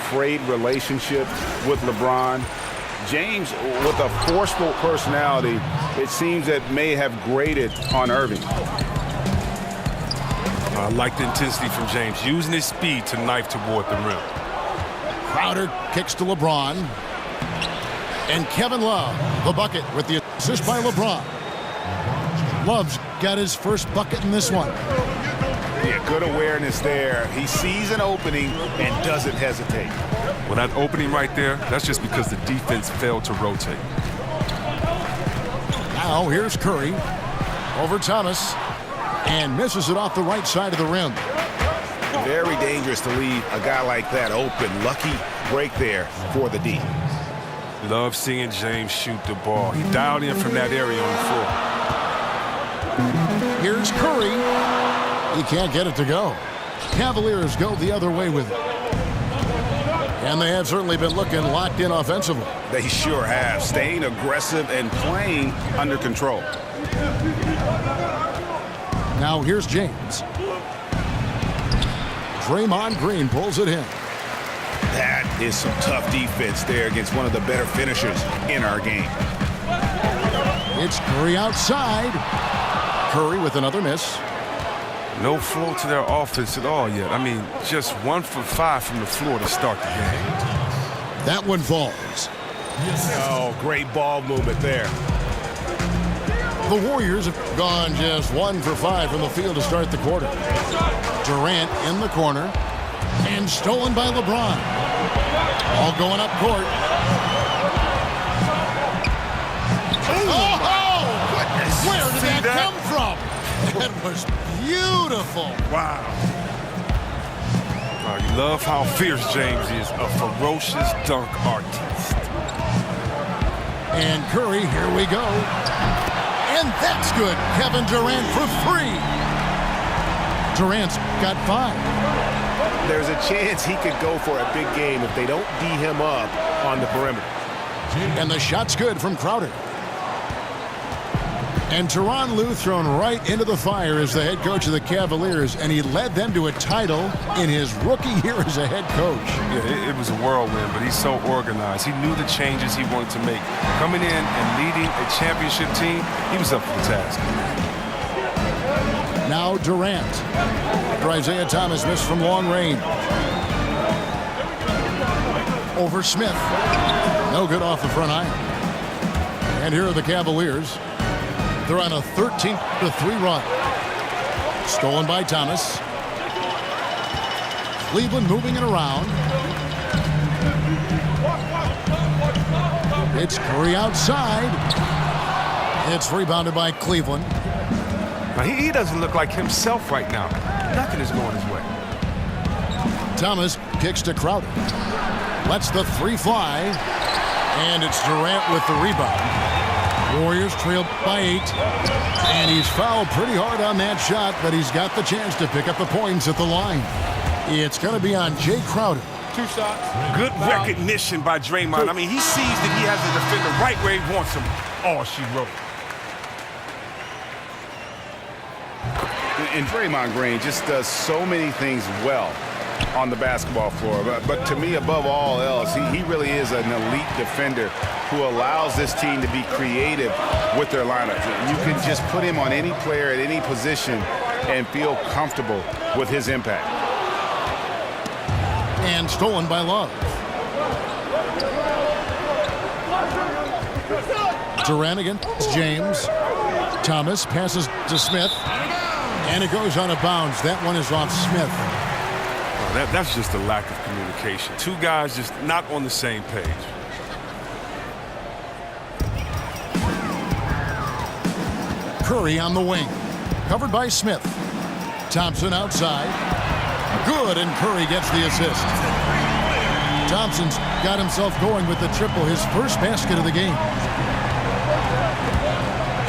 frayed relationship with LeBron. James, with a forceful personality, it seems that may have grated on Irving. I like the intensity from James, using his speed to knife toward the rim. Crowder kicks to LeBron. And Kevin Love, the bucket with the assist by LeBron. Love's got his first bucket in this one. Yeah, good awareness there. He sees an opening and doesn't hesitate. Well, that opening right there, that's just because the defense failed to rotate. Now here's Curry over Thomas and misses it off the right side of the rim. Very dangerous to leave a guy like that open. Lucky break there for the D. Love seeing James shoot the ball. He dialed in from that area on the floor. Here's Curry. He can't get it to go. Cavaliers go the other way with it. And they have certainly been looking locked in offensively. They sure have. Staying aggressive and playing under control. Now here's James. Draymond Green pulls it in. That is some tough defense there against one of the better finishers in our game. It's Curry outside. Curry with another miss. No flow to their offense at all yet. I mean, just 1 for 5 from the floor to start the game. That one falls. Oh, great ball movement there. The Warriors have gone just 1 for 5 from the field to start the quarter. Durant in the corner. And stolen by LeBron. All going up court. Oh! Goodness. Where did that come from? That was beautiful. Wow. Oh, you love how fierce James is, a ferocious dunk artist. And Curry, here we go. And that's good. Kevin Durant for 3. Durant's got 5. There's a chance he could go for a big game if they don't D him up on the perimeter. And the shot's good from Crowder. And Tyronn Lue thrown right into the fire as the head coach of the Cavaliers, and he led them to a title in his rookie year as a head coach. Yeah, it was a whirlwind, but he's so organized. He knew the changes he wanted to make. Coming in and leading a championship team, he was up for the task. Now Durant. After Isaiah Thomas missed from long range. Over Smith. No good off the front iron. And here are the Cavaliers. They're on a 13-3 run. Stolen by Thomas. Cleveland moving it around. It's Curry outside. It's rebounded by Cleveland. Now, he doesn't look like himself right now. Nothing is going his way. Thomas kicks to Crowder. Lets the 3 fly. And it's Durant with the rebound. Warriors trail by 8. And he's fouled pretty hard on that shot, but he's got the chance to pick up the points at the line. It's going to be on Jay Crowder. 2 shots. Good recognition by Draymond. I mean, he sees that he has the defender right where he wants him. Oh, she wrote. And Draymond Green just does so many things well on the basketball floor. But to me, above all else, he really is an elite defender who allows this team to be creative with their lineups. You can just put him on any player at any position and feel comfortable with his impact. And stolen by Love. Durant against James. Thomas passes to Smith. And it goes on a bounce. That one is off Smith. Oh, that's just a lack of communication. 2 guys just not on the same page. Curry on the wing. Covered by Smith. Thompson outside. Good, and Curry gets the assist. Thompson's got himself going with the triple, his first basket of the game.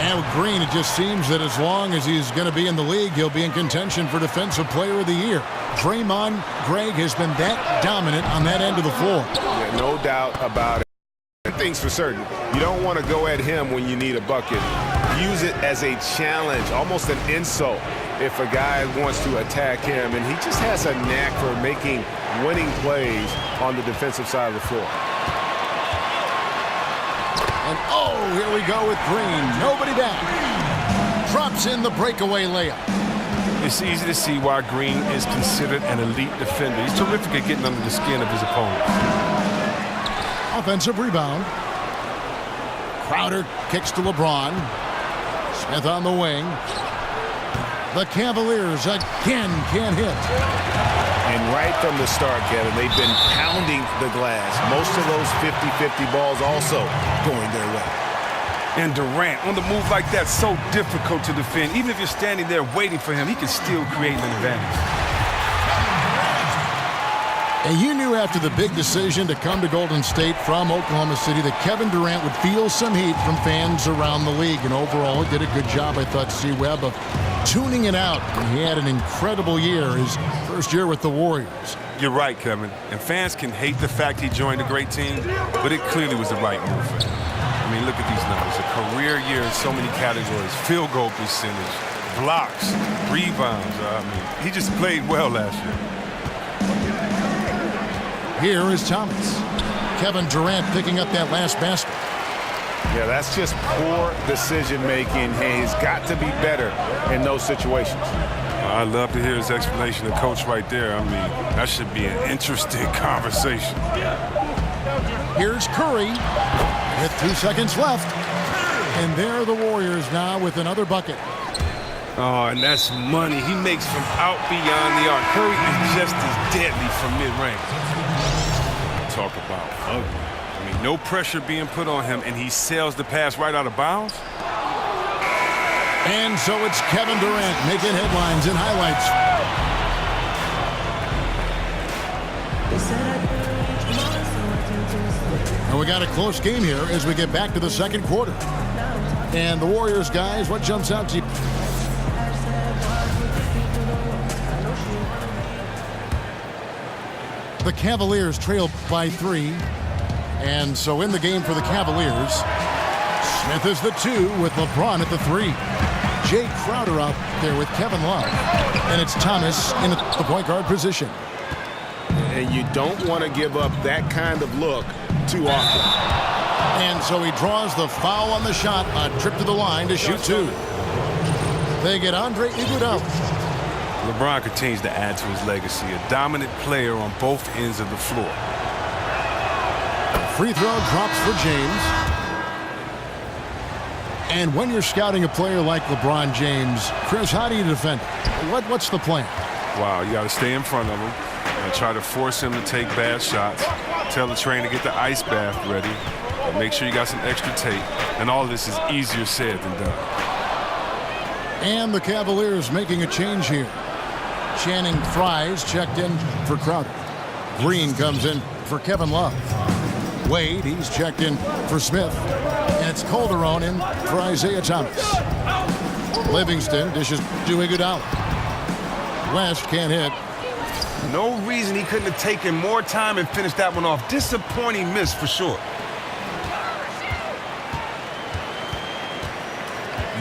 And with Green, it just seems that as long as he's going to be in the league, he'll be in contention for Defensive Player of the Year. Draymond Green has been that dominant on that end of the floor. Yeah, no doubt about it. One thing's for certain, you don't want to go at him when you need a bucket. Use it as a challenge, almost an insult if a guy wants to attack him. And he just has a knack for making winning plays on the defensive side of the floor. And oh, here we go with Green. Nobody down. Drops in the breakaway layup. It's easy to see why Green is considered an elite defender. He's terrific at getting under the skin of his opponents. Offensive rebound. Crowder kicks to LeBron. Smith on the wing. The Cavaliers again can't hit. And right from the start, Kevin, they've been pounding the glass. Most of those 50-50 balls also going their way. And Durant, on the move like that, so difficult to defend. Even if you're standing there waiting for him, he can still create an advantage. And you knew after the big decision to come to Golden State from Oklahoma City that Kevin Durant would feel some heat from fans around the league. And overall, he did a good job, I thought, C-Webb, of tuning it out. And he had an incredible year, his first year with the Warriors. You're right, Kevin. And fans can hate the fact he joined a great team, but it clearly was the right move for him. I mean, look at these numbers. A career year in so many categories. Field goal percentage, blocks, rebounds. I mean, he just played well last year. Here is Thomas. Kevin Durant picking up that last basket. Yeah, that's just poor decision-making. He's got to be better in those situations. I'd love to hear his explanation of Coach right there. I mean, that should be an interesting conversation. Here's Curry with 2 seconds left. And there are the Warriors now with another bucket. Oh, and that's money he makes from out beyond the arc. Curry is just as deadly from mid-range. Talk about ugly. I mean, no pressure being put on him, and he sails the pass right out of bounds. And so it's Kevin Durant making headlines and highlights. And we got a close game here as we get back to the second quarter. And the Warriors, guys, what jumps out to you? The Cavaliers trail by 3. And so in the game for the Cavaliers, Smith is the 2 with LeBron at the 3. Jay Crowder out there with Kevin Love. And it's Thomas in the point guard position. And you don't want to give up that kind of look too often. And so he draws the foul on the shot, a trip to the line to shoot 2. They get Andre Iguodala. LeBron continues to add to his legacy, a dominant player on both ends of the floor. Free throw drops for James. And when you're scouting a player like LeBron James, Chris, how do you defend it? What's the plan? Wow, you got to stay in front of him and try to force him to take bad shots. Tell the trainer to get the ice bath ready. And make sure you got some extra tape. And all this is easier said than done. And the Cavaliers making a change here. Channing Frye's checked in for Crowder. Green comes in for Kevin Love. Wade, he's checked in for Smith. And it's Calderon in for Isaiah Thomas. Livingston dishes to Iguodala. West can't hit. No reason he couldn't have taken more time and finished that one off. Disappointing miss for sure.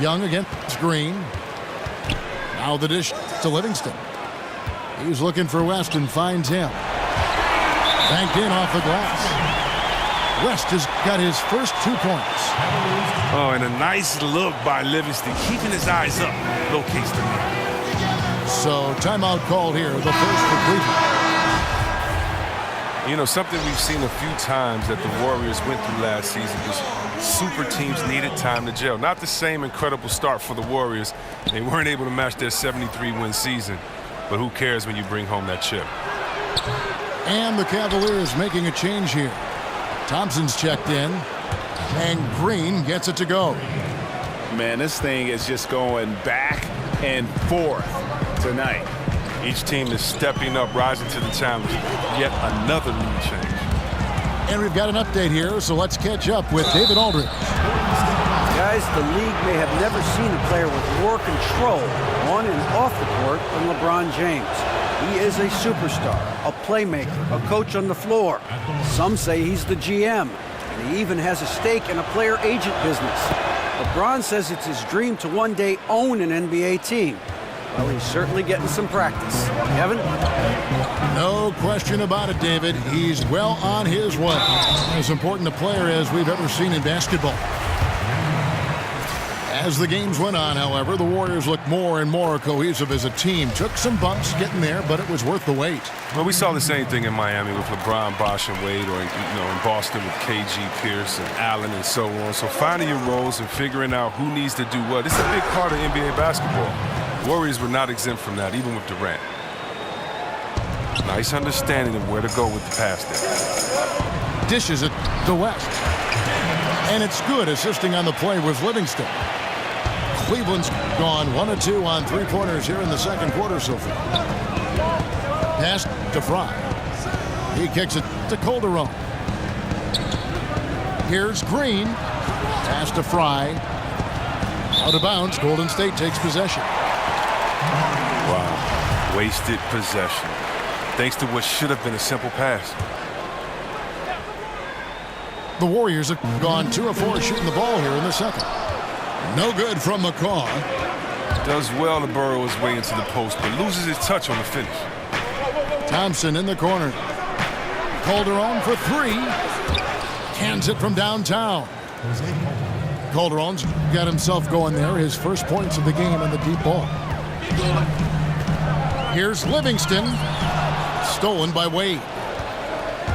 Young against Green. Now the dish to Livingston. He's looking for West and finds him. Banked in off the glass. West has got his first 2 points. Oh, and a nice look by Livingston, keeping his eyes up. Locates the man. So timeout called here, the first for Cleveland. You know, something we've seen a few times that the Warriors went through last season was super teams needed time to gel. Not the same incredible start for the Warriors. They weren't able to match their 73-win season. But who cares when you bring home that chip? And the Cavaliers making a change here. Thompson's checked in. And Green gets it to go. Man, this thing is just going back and forth tonight. Each team is stepping up, rising to the challenge. Yet another lead change. And we've got an update here, so let's catch up with David Aldridge. Guys, the league may have never seen a player with more control on and off the court than LeBron James. He is a superstar, a playmaker, a coach on the floor. Some say he's the GM, and he even has a stake in a player agent business. LeBron says it's his dream to one day own an NBA team. Well, he's certainly getting some practice. Kevin? No question about it, David. He's well on his way. As important a player as we've ever seen in basketball. As the games went on, however, the Warriors looked more and more cohesive as a team. Took some bumps getting there, but it was worth the wait. Well, we saw the same thing in Miami with LeBron, Bosh, and Wade, or in Boston with KG, Pierce, and Allen, and so on. So finding your roles and figuring out who needs to do what, it's a big part of NBA basketball. Warriors were not exempt from that, even with Durant. Nice understanding of where to go with the pass there. Dishes it to West. And it's good. Assisting on the play was Livingston. Cleveland's gone 1 of 2 on three-pointers here in the second quarter so far. Pass to Fry. He kicks it to Calderon. Here's Green. Pass to Fry. Out of bounds. Golden State takes possession. Wow. Wasted possession. Thanks to what should have been a simple pass. The Warriors have gone 2 of 4 shooting the ball here in the second. No good from McCaw. Does well to burrow his way into the post, but loses his touch on the finish. Thompson in the corner. Calderon for 3. Cans it from downtown. Calderon's got himself going there. His first points of the game on the deep ball. Here's Livingston. Stolen by Wade.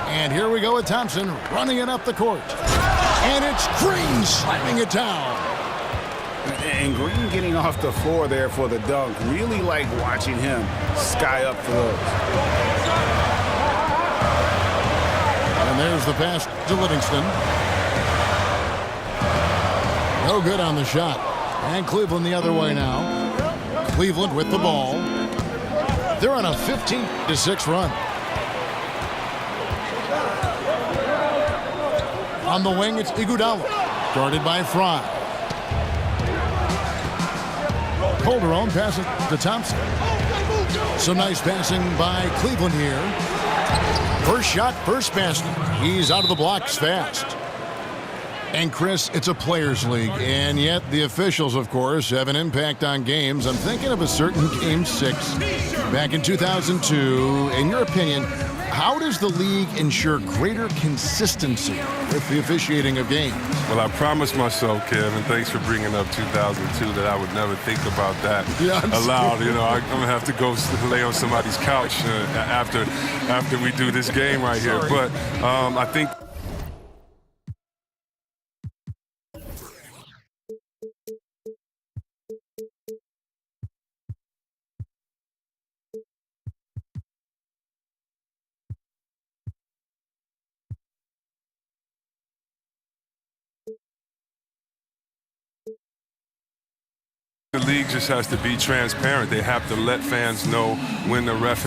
And here we go with Thompson running it up the court. And it's Green slamming it down. And Green getting off the floor there for the dunk. Really like watching him sky up for those. And there's the pass to Livingston. No good on the shot. And Cleveland the other way now. Cleveland with the ball. They're on a 15-6 run. On the wing, it's Iguodala. Guarded by Fry. Calderon passes to Thompson. Some nice passing by Cleveland here. First shot, first basket. He's out of the blocks fast. And Chris, it's a players' league, and yet the officials, of course, have an impact on games. I'm thinking of a certain Game 6 back in 2002. In your opinion, how does the league ensure greater consistency with the officiating of games? Well, I promised myself, Kevin, thanks for bringing up 2002, that I would never think about that aloud. You know, I'm going to have to go lay on somebody's couch after we do this game right here. But I think the league just has to be transparent. They have to let fans know when the ref.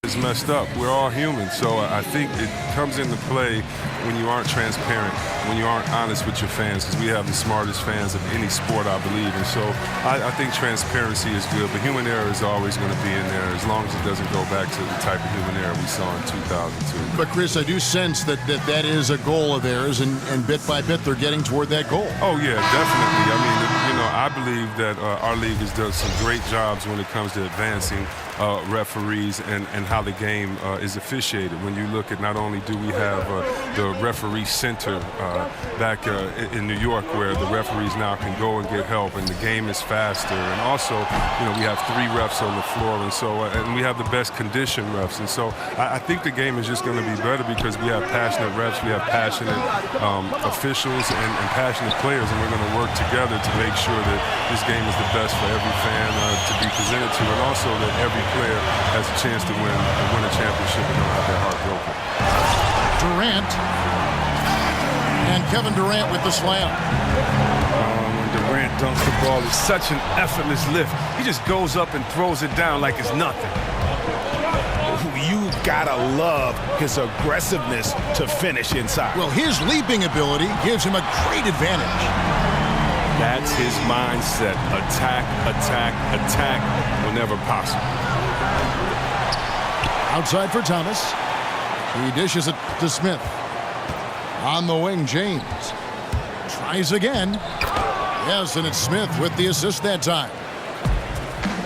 Is messed up. We're all human, so I think it comes into play when you aren't transparent, when you aren't honest with your fans, because we have the smartest fans of any sport, I believe. And so I think transparency is good, but human error is always going to be in there as long as it doesn't go back to the type of human error we saw in 2002. But Chris, I do sense that is a goal of theirs, and bit by bit they're getting toward that goal. Oh yeah, definitely. I mean, I believe that our league has done some great jobs when it comes to advancing referees and how the game is officiated. When you look at, not only do we have the referee center back in New York, where the referees now can go and get help, and the game is faster, and also, we have 3 refs on the floor, and so and we have the best condition refs, and so I think the game is just going to be better because we have passionate refs, we have passionate officials, and passionate players, and we're going to work together to make sure that this game is the best for every fan to be presented to, and also that every player has a chance to win a championship and not have their heart broken. Durant. And Kevin Durant with the slam. When Durant dunks the ball, it's such an effortless lift. He just goes up and throws it down like it's nothing. You gotta love his aggressiveness to finish inside. Well, his leaping ability gives him a great advantage. That's his mindset. Attack, attack, attack whenever possible. Outside for Thomas. He dishes it to Smith. On the wing, James. Tries again. Yes, and it's Smith with the assist that time.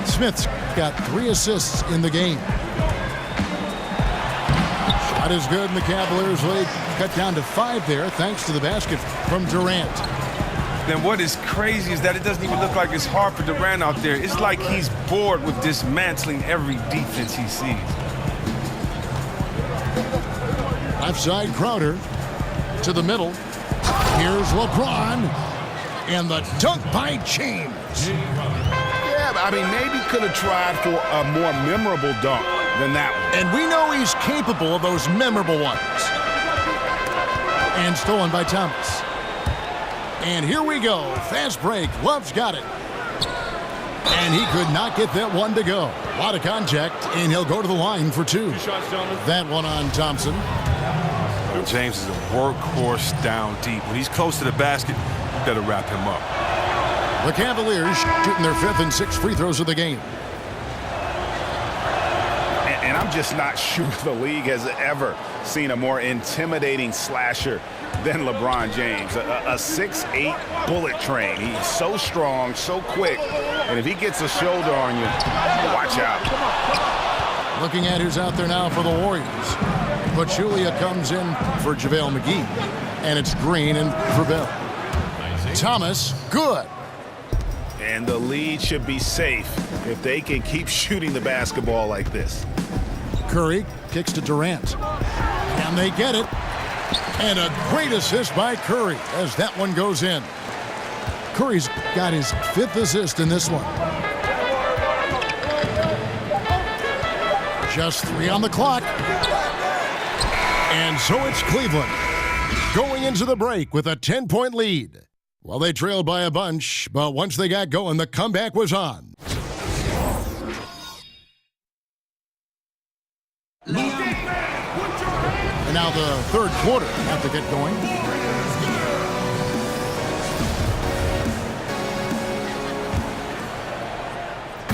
Smith's got 3 assists in the game. Shot is good, and the Cavaliers lead cut down to 5 there, thanks to the basket from Durant. Then what is crazy is that it doesn't even look like it's hard for Durant out there. It's like he's bored with dismantling every defense he sees. Left side, Crowder to the middle. Here's LeBron. And the dunk by James. Yeah, I mean, maybe could have tried for a more memorable dunk than that one. And we know he's capable of those memorable ones. And stolen by Thomas. And here we go. Fast break. Love's got it. And he could not get that one to go. A lot of contact, and he'll go to the line for 2. That one on Thompson. James is a workhorse down deep. When he's close to the basket, you better wrap him up. The Cavaliers shooting their 5th and 6th free throws of the game. And I'm just not sure the league has ever seen a more intimidating slasher than LeBron James. A 6'8" bullet train. He's so strong, so quick, and if he gets a shoulder on you, watch out. Looking at who's out there now for the Warriors. Pachulia comes in for JaVale McGee, and it's Green and Vervelle. Thomas, good. And the lead should be safe if they can keep shooting the basketball like this. Curry kicks to Durant. And they get it. And a great assist by Curry as that one goes in. Curry's got his 5th assist in this one. Just 3 on the clock. And so it's Cleveland going into the break with a 10-point lead. Well, they trailed by a bunch, but once they got going, the comeback was on. And now the 3rd quarter have to get going.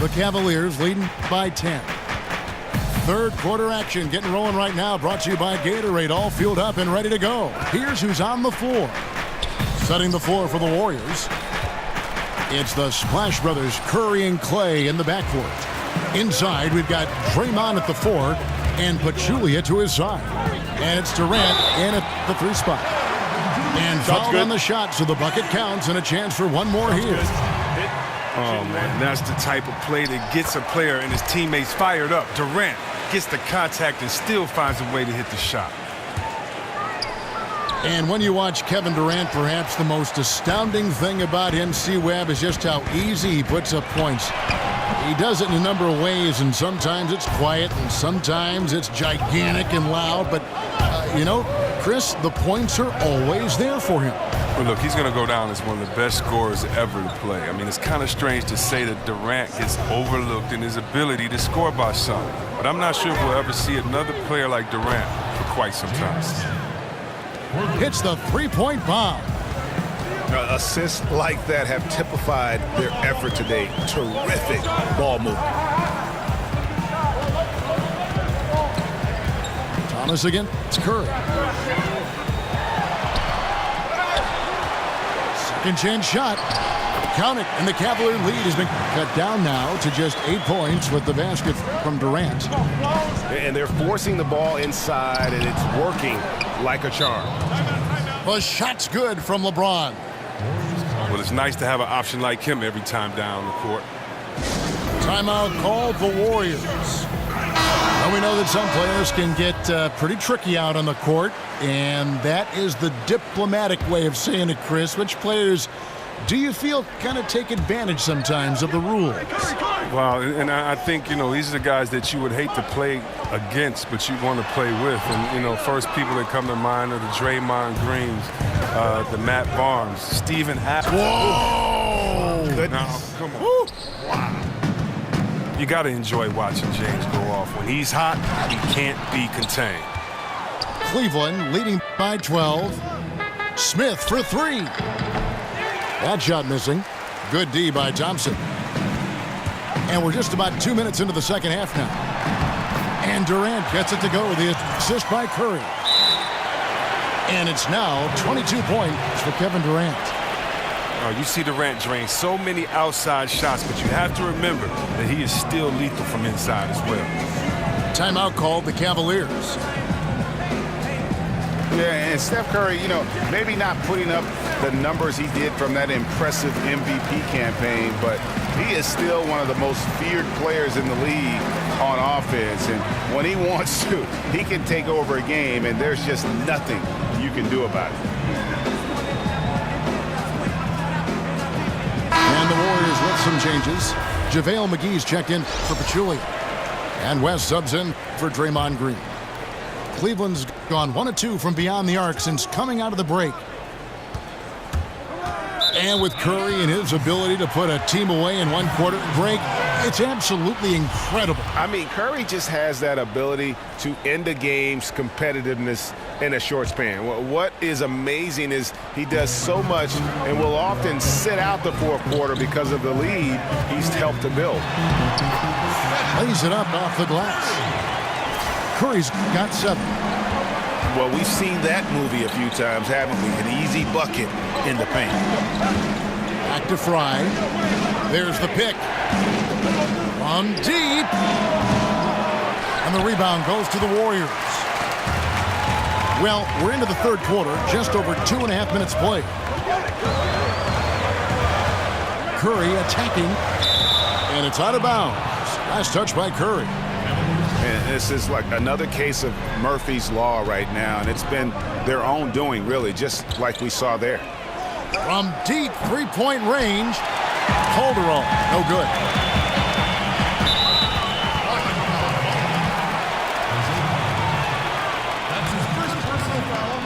The Cavaliers leading by 10. 3rd quarter action getting rolling right now, brought to you by Gatorade, all fueled up and ready to go. Here's who's on the floor. Setting the floor for the Warriors. It's the Splash Brothers, Curry and Clay in the backcourt. Inside, we've got Draymond at the 4 and Pachulia to his side. And it's Durant in at the 3 spot. And fouled on the shot, so the bucket counts and a chance for one more here. Oh, man, that's the type of play that gets a player and his teammates fired up. Durant gets the contact and still finds a way to hit the shot. And when you watch Kevin Durant, perhaps the most astounding thing about him, C-Web, is just how easy he puts up points. He does it in a number of ways, and sometimes it's quiet, and sometimes it's gigantic and loud. But, Chris, the points are always there for him. Well, look, he's going to go down as one of the best scorers ever to play. I mean, it's kind of strange to say that Durant gets overlooked in his ability to score by some. But I'm not sure if we'll ever see another player like Durant for quite some time. Hits the 3-point bomb. Assists like that have typified their effort today. Terrific ball movement. Thomas again. It's Curry. Second chance shot. Count it, and the Cavalier lead has been cut down now to just 8 points with the basket from Durant. And they're forcing the ball inside, and it's working like a charm. The shot's good from LeBron. Well, it's nice to have an option like him every time down the court. Timeout called the Warriors. Well, we know that some players can get pretty tricky out on the court, and that is the diplomatic way of saying it, Chris. Which players do you feel kind of take advantage sometimes of the rules? Well, and I think, these are the guys that you would hate to play against, but you want to play with. And, first people that come to mind are the Draymond Greens, the Matt Barnes, Stephen Adams. Whoa! Goodness. Come on. Wow. You got to enjoy watching James go off. When he's hot, he can't be contained. Cleveland leading by 12. Smith for 3. That shot missing. Good D by Thompson. And we're just about 2 minutes into the second half now. And Durant gets it to go. The assist by Curry. And it's now 22 points for Kevin Durant. You see Durant drain so many outside shots, but you have to remember that he is still lethal from inside as well. Timeout called the Cavaliers. Yeah, and Steph Curry, maybe not putting up the numbers he did from that impressive MVP campaign, but he is still one of the most feared players in the league on offense. And when he wants to, he can take over a game, and there's just nothing you can do about it. And the Warriors with some changes. JaVale McGee's checked in for Pachulia. And West subs in for Draymond Green. Cleveland's gone 1 of 2 from beyond the arc since coming out of the break. And with Curry and his ability to put a team away in 1 quarter break, it's absolutely incredible. I mean, Curry just has that ability to end a game's competitiveness in a short span. What is amazing is he does so much and will often sit out the 4th quarter because of the lead he's helped to build. Lays it up off the glass. Curry's got 7. Well, we've seen that movie a few times, haven't we? An easy bucket in the paint. Back to Fry. There's the pick. From deep. And the rebound goes to the Warriors. Well, we're into the 3rd quarter, just over 2.5 minutes played. Curry attacking. And it's out of bounds. Last touch by Curry. And this is like another case of Murphy's Law right now, and it's been their own doing, really, just like we saw there. From deep 3-point range, Calderon, no good. That's his first personal foul,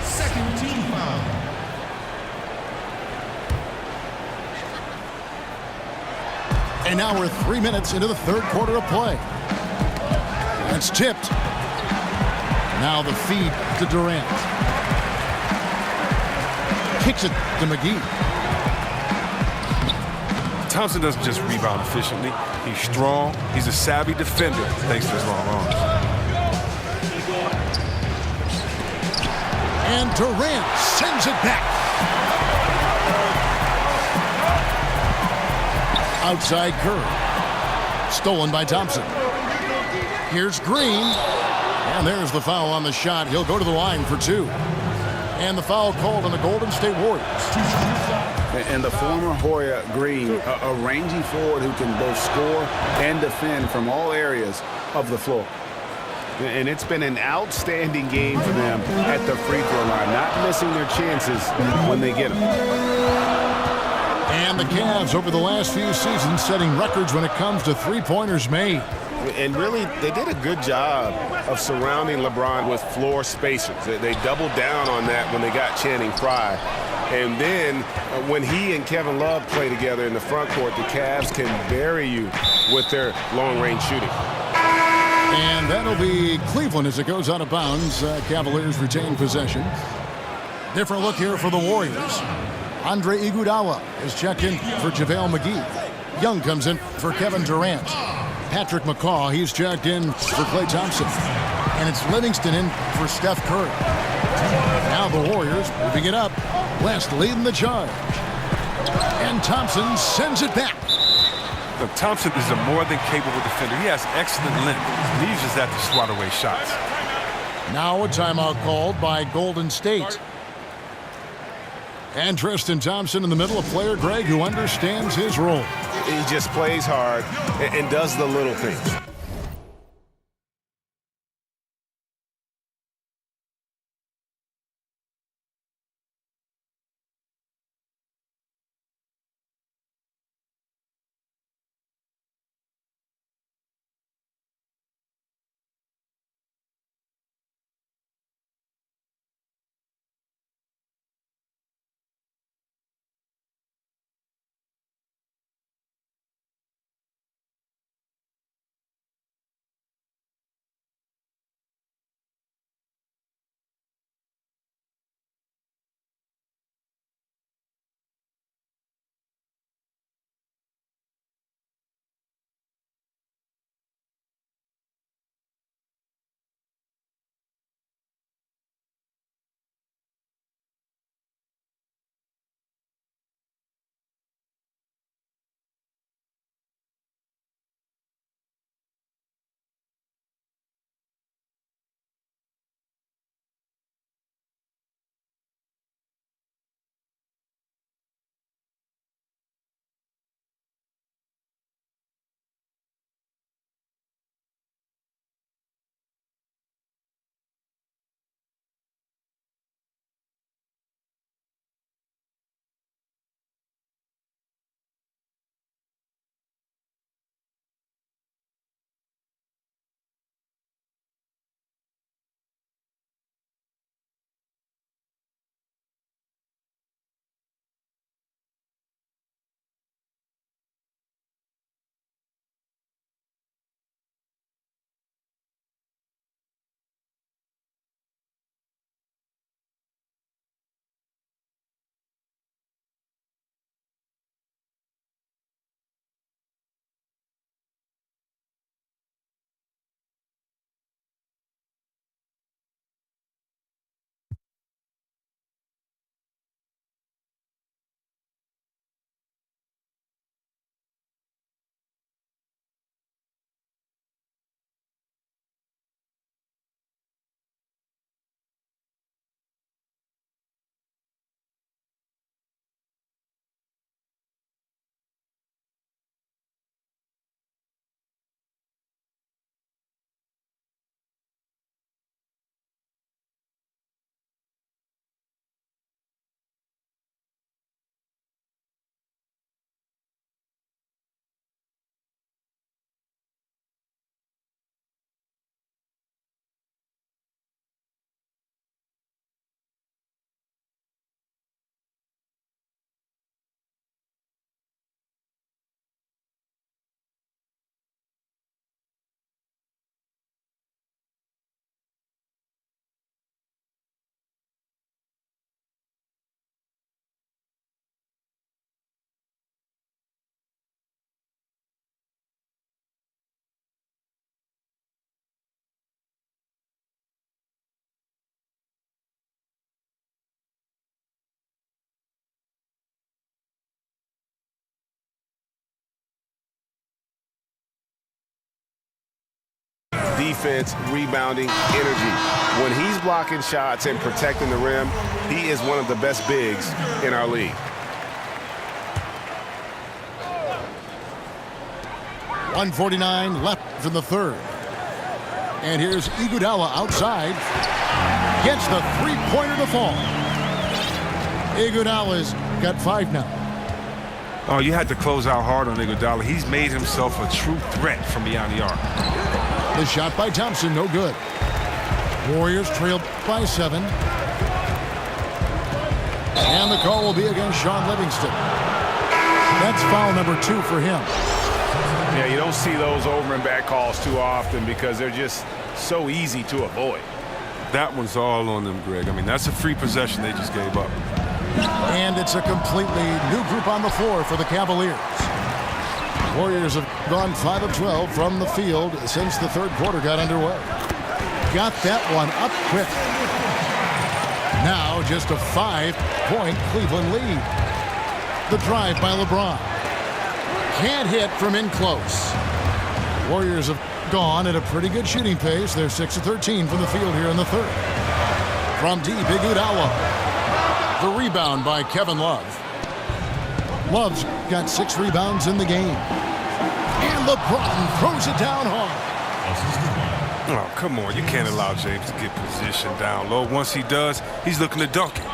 2nd team foul. And now we're 3 minutes into the 3rd quarter of play. It's tipped. Now the feed to Durant. Kicks it to McGee. Thompson doesn't just rebound efficiently. He's strong. He's a savvy defender thanks to his long arms. And Durant sends it back. Outside Curry. Stolen by Thompson. Here's Green. And there's the foul on the shot. He'll go to the line for 2. And the foul called on the Golden State Warriors. And the former Hoya Green, a rangy forward who can both score and defend from all areas of the floor. And it's been an outstanding game for them at the free throw line, not missing their chances when they get them. And the Cavs over the last few seasons setting records when it comes to 3-pointers made. And really, they did a good job of surrounding LeBron with floor spacers. They doubled down on that when they got Channing Frye. And then when he and Kevin Love play together in the front court, the Cavs can bury you with their long-range shooting. And that'll be Cleveland as it goes out of bounds. Cavaliers retain possession. Different look here for the Warriors. Andre Iguodala is checked in for JaVale McGee. Young comes in for Kevin Durant. Patrick McCaw, he's checked in for Klay Thompson. And it's Livingston in for Steph Curry. Now the Warriors moving it up. West leading the charge. And Thompson sends it back. Look, Thompson is a more than capable defender. He has excellent length. He's just at to swat away shots. Now a timeout called by Golden State. And Tristan Thompson in the middle, a player, Greg, who understands his role. He just plays hard and does the little things. Defense, rebounding, energy. When he's blocking shots and protecting the rim, he is one of the best bigs in our league. .149 left in the third. And here's Iguodala outside. Gets the three-pointer to fall. Iguodala's got 5 now. Oh, you had to close out hard on Iguodala. He's made himself a true threat from beyond the arc. The shot by Thompson, no good. Warriors trail by 7. And the call will be against Sean Livingston. That's foul number 2 for him. Yeah, you don't see those over and back calls too often because they're just so easy to avoid. That one's all on them, Greg. I mean, that's a free possession they just gave up. And it's a completely new group on the floor for the Cavaliers. Warriors have gone 5 of 12 from the field since the third quarter got underway. Got that one up quick. Now just a 5-point Cleveland lead. The drive by LeBron. Can't hit from in close. Warriors have gone at a pretty good shooting pace. They're 6 of 13 from the field here in the third. From deep, Iguodala. The rebound by Kevin Love. Love's got 6 rebounds in the game. And LeBron throws it down hard. Oh, come on. You can't allow James to get positioned down low. Once he does, he's looking to dunk it.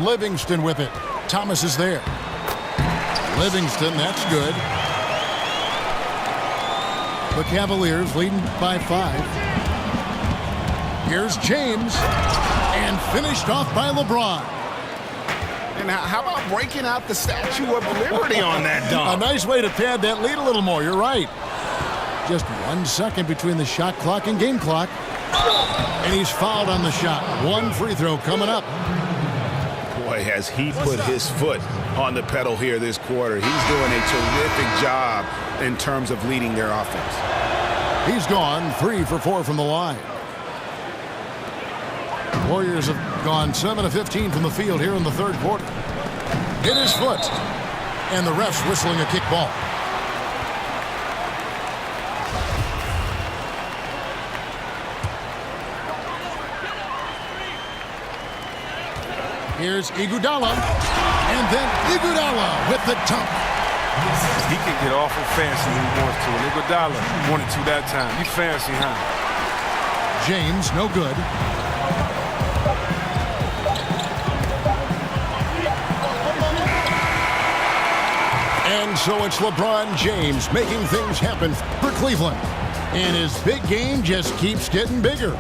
Livingston with it. Thomas is there. Livingston, that's good. The Cavaliers leading by 5. Here's James. And finished off by LeBron. And how about breaking out the Statue of Liberty on that A dunk? nice way to pad that lead a little more. You're right. Just 1 second between the shot clock and game clock. And he's fouled on the shot. 1 free throw coming up. Boy, has he put his foot on the pedal here this quarter. He's doing a terrific job in terms of leading their offense. He's gone 3 for 4 from the line. Warriors have gone 7 of 15 from the field here in the third quarter. Hit his foot. And the ref's whistling a kick ball. Here's Iguodala. And then Iguodala with the dunk. He can get awful fancy when he wants to. And Iguodala wanted to that time. You fancy, huh? James, no good. And so it's LeBron James making things happen for Cleveland. And his big game just keeps getting bigger.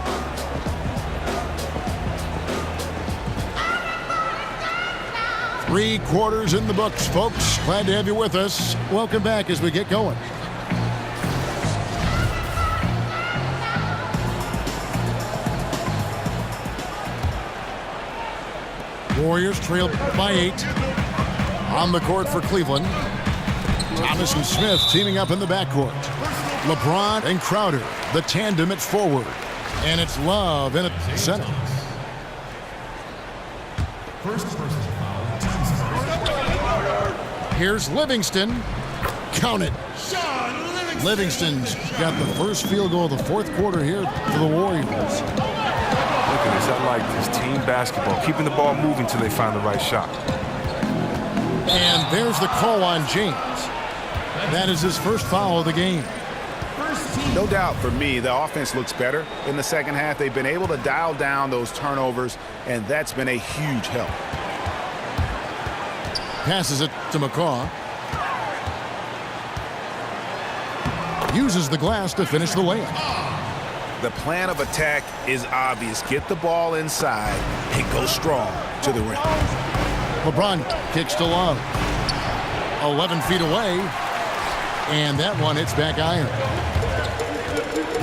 Three quarters in the books, folks. Glad to have you with us. Welcome back as we get going. Warriors trail by 8. On the court for Cleveland. Thomas and Smith teaming up in the backcourt. LeBron and Crowder, the tandem at forward. And it's Love in at center. First personal foul. Team starts. Here's Livingston. Count it. Sean Livingston. Livingston's got the first field goal of the fourth quarter here for the Warriors. Look at this. I like this. Team basketball. Keeping the ball moving until they find the right shot. And there's the call on James. That is his first foul of the game. First team. No doubt for me, the offense looks better in the second half. They've been able to dial down those turnovers, and that's been a huge help. Passes it to McCaw. Uses the glass to finish the layup. The plan of attack is obvious. Get the ball inside and go strong to the rim. LeBron kicks to Love. 11 feet away. And that one hits back iron.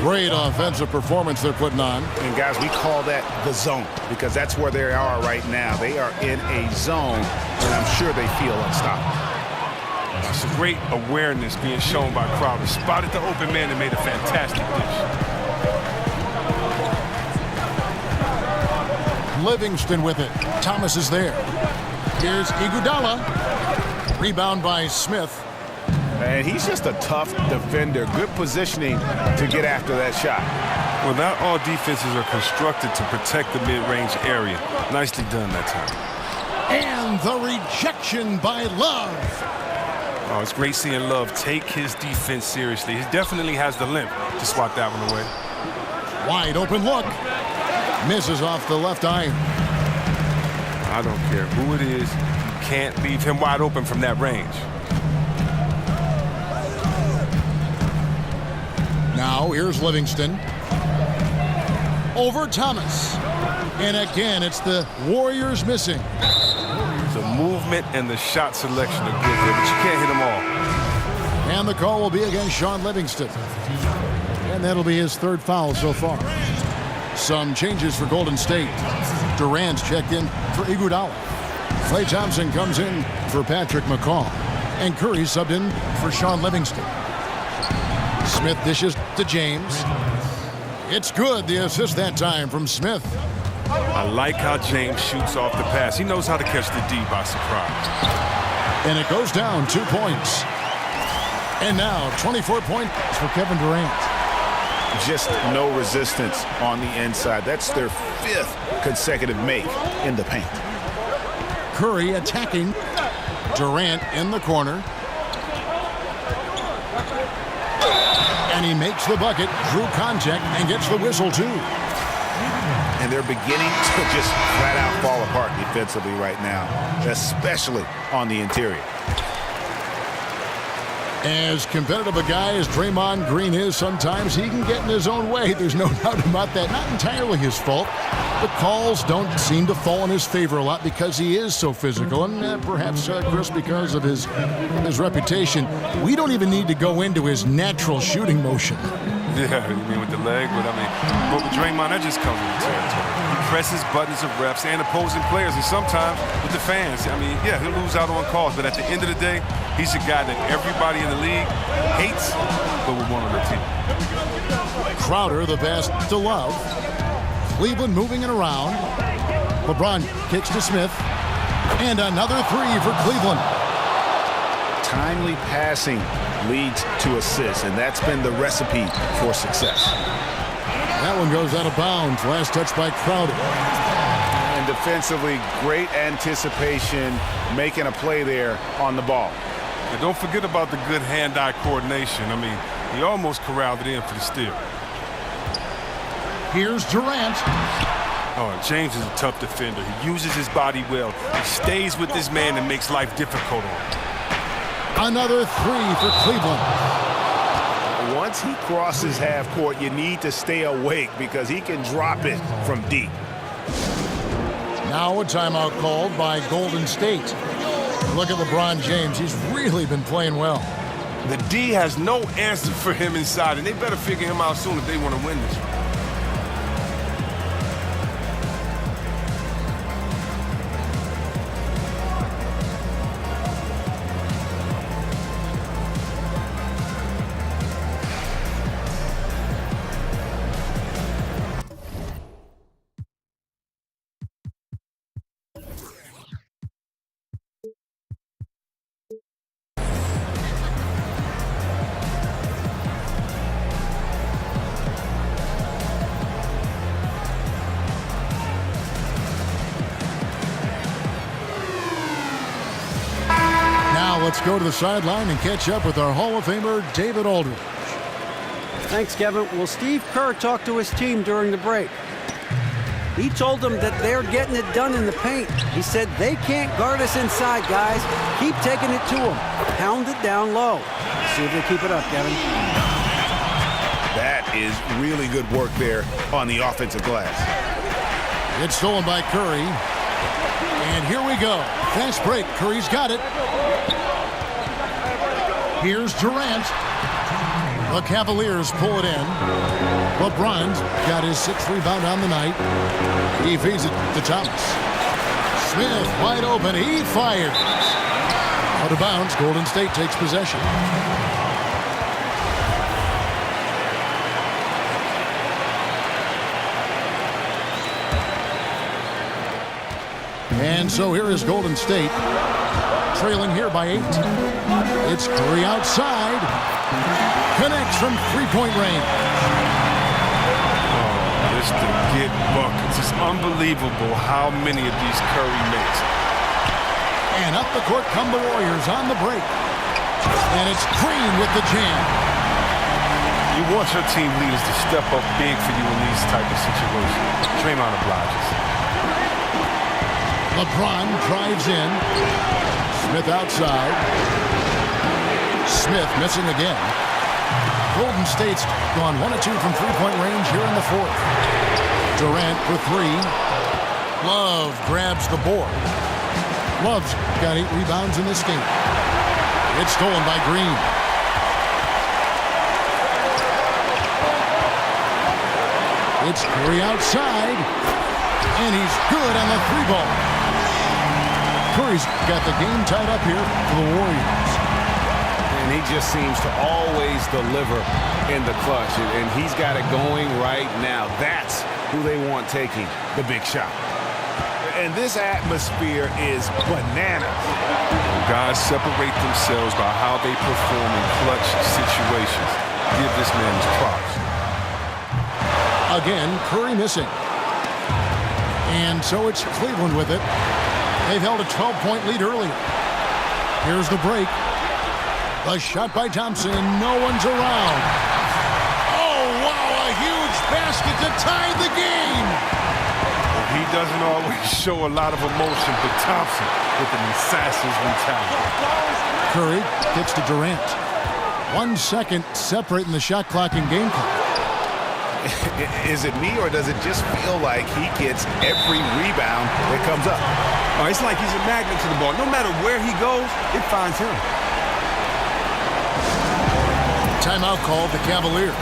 Great offensive performance they're putting on. And guys, we call that the zone because that's where they are right now. They are in a zone, and I'm sure they feel unstoppable. It's a great awareness being shown by Crowder. Spotted the open man and made a fantastic dish. Livingston with it. Thomas is there. Here's Iguodala. Rebound by Smith. And he's just a tough defender. Good positioning to get after that shot. Well, not all defenses are constructed to protect the mid-range area. Nicely done that time. And the rejection by Love. Oh, it's great seeing Love take his defense seriously. He definitely has the limp to swat that one away. Wide open look. Misses off the left iron. I don't care who it is. You can't leave him wide open from that range. Now here's Livingston. Over Thomas. And again, it's the Warriors missing. The movement and the shot selection are good there, but you can't hit them all. And the call will be against Sean Livingston. And that'll be his third foul so far. Some changes for Golden State. Durant's checked in for Iguodala. Klay Thompson comes in for Patrick McCaw. And Curry subbed in for Sean Livingston. Smith dishes to James. It's good, the assist that time from Smith. I like how James shoots off the pass. He knows how to catch the D by surprise. And it goes down 2 points. And now 24 points for Kevin Durant. Just no resistance on the inside. That's their 5th consecutive make in the paint. Curry attacking. Durant in the corner. And he makes the bucket, drew contact, and gets the whistle too. And they're beginning to just flat out fall apart defensively right now, especially on the interior. As competitive a guy as Draymond Green is, sometimes he can get in his own way. There's no doubt about that. Not entirely his fault. But calls don't seem to fall in his favor a lot because he is so physical. And perhaps, Chris, because of his reputation, we don't even need to go into his natural shooting motion. Yeah, you mean with the leg? But with Draymond, that just comes with the territory. He presses buttons of refs and opposing players, and sometimes with the fans. Yeah, he'll lose out on calls, but at the end of the day, he's a guy that everybody in the league hates, but would want on their team. Crowder, the pass to Love. Cleveland moving it around. LeBron kicks to Smith. And another 3 for Cleveland. Timely passing leads to assists, and that's been the recipe for success. That one goes out of bounds. Last touch by Crowder. And defensively, great anticipation, making a play there on the ball. And don't forget about the good hand-eye coordination. He almost corralled it in for the steal. Here's Durant. Oh, James is a tough defender. He uses his body well. He stays with this man and makes life difficult on him. Another 3 for Cleveland. Once he crosses half court, you need to stay awake because he can drop it from deep. Now a timeout called by Golden State. Look at LeBron James. He's really been playing well. The D has no answer for him inside, and they better figure him out soon if they want to win this one. Let's go to the sideline and catch up with our Hall of Famer, David Aldridge. Thanks, Kevin. Well, Steve Kerr talked to his team during the break. He told them that they're getting it done in the paint. He said, they can't guard us inside, guys. Keep taking it to them. Pound it down low. See if they keep it up, Kevin. That is really good work there on the offensive glass. It's stolen by Curry. And here we go. Fast break. Curry's got it. Here's Durant. The Cavaliers pull it in. LeBron's got his 6th rebound on the night. He feeds it to Thomas. Smith wide open. He fires. Out of bounds. Golden State takes possession. And so here is Golden State, trailing here by 8. It's Curry outside. Connects from 3-point range. Oh, this to get buckets. It's unbelievable how many of these Curry makes. And up the court come the Warriors on the break. And it's Green with the jam. You want your team leaders to step up big for you in these type of situations. Draymond obliges. LeBron drives in. Smith outside. Smith missing again. Golden State's gone 1 of 2 from 3-point range here in the 4th. Durant for 3. Love grabs the board. Love's got 8 rebounds in this game. It's stolen by Green. It's Curry outside. And he's good on the 3-ball. Curry's got the game tied up here for the Warriors. And he just seems to always deliver in the clutch. And he's got it going right now. That's who they want taking the big shot. And this atmosphere is bananas. Guys separate themselves by how they perform in clutch situations. Give this man his props. Again, Curry missing. And so it's Cleveland with it. They've held a 12-point lead earlier. Here's the break. The shot by Thompson, and no one's around. Oh, wow, a huge basket to tie the game. He doesn't always show a lot of emotion, but Thompson with an assassin's mentality. Curry gets to Durant. 1 second separating the shot clock and game clock. Is it me, or does it just feel like he gets every rebound that comes up? Oh, it's like he's a magnet to the ball. No matter where he goes, it finds him. Timeout called the Cavaliers.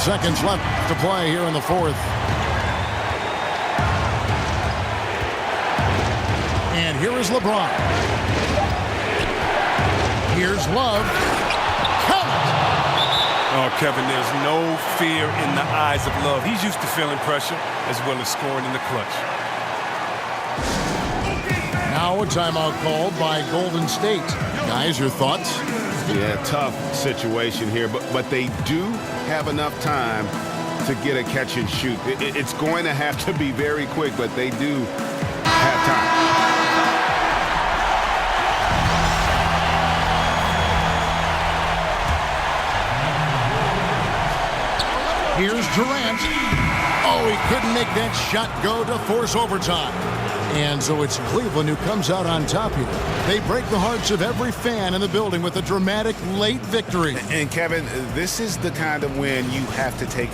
Seconds left to play here in the fourth. And here is LeBron. Here's Love. Count it! Oh, Kevin, there's no fear in the eyes of Love. He's used to feeling pressure as well as scoring in the clutch. Now a timeout called by Golden State. Guys, your thoughts? Yeah, tough situation here, but they do have enough time to get a catch and shoot. It's going to have to be very quick, but they do have time. Here's Durant. Oh, he couldn't make that shot go to force overtime. And so it's Cleveland who comes out on top here. They break the hearts of every fan in the building with a dramatic late victory. And Kevin, this is the kind of win you have to take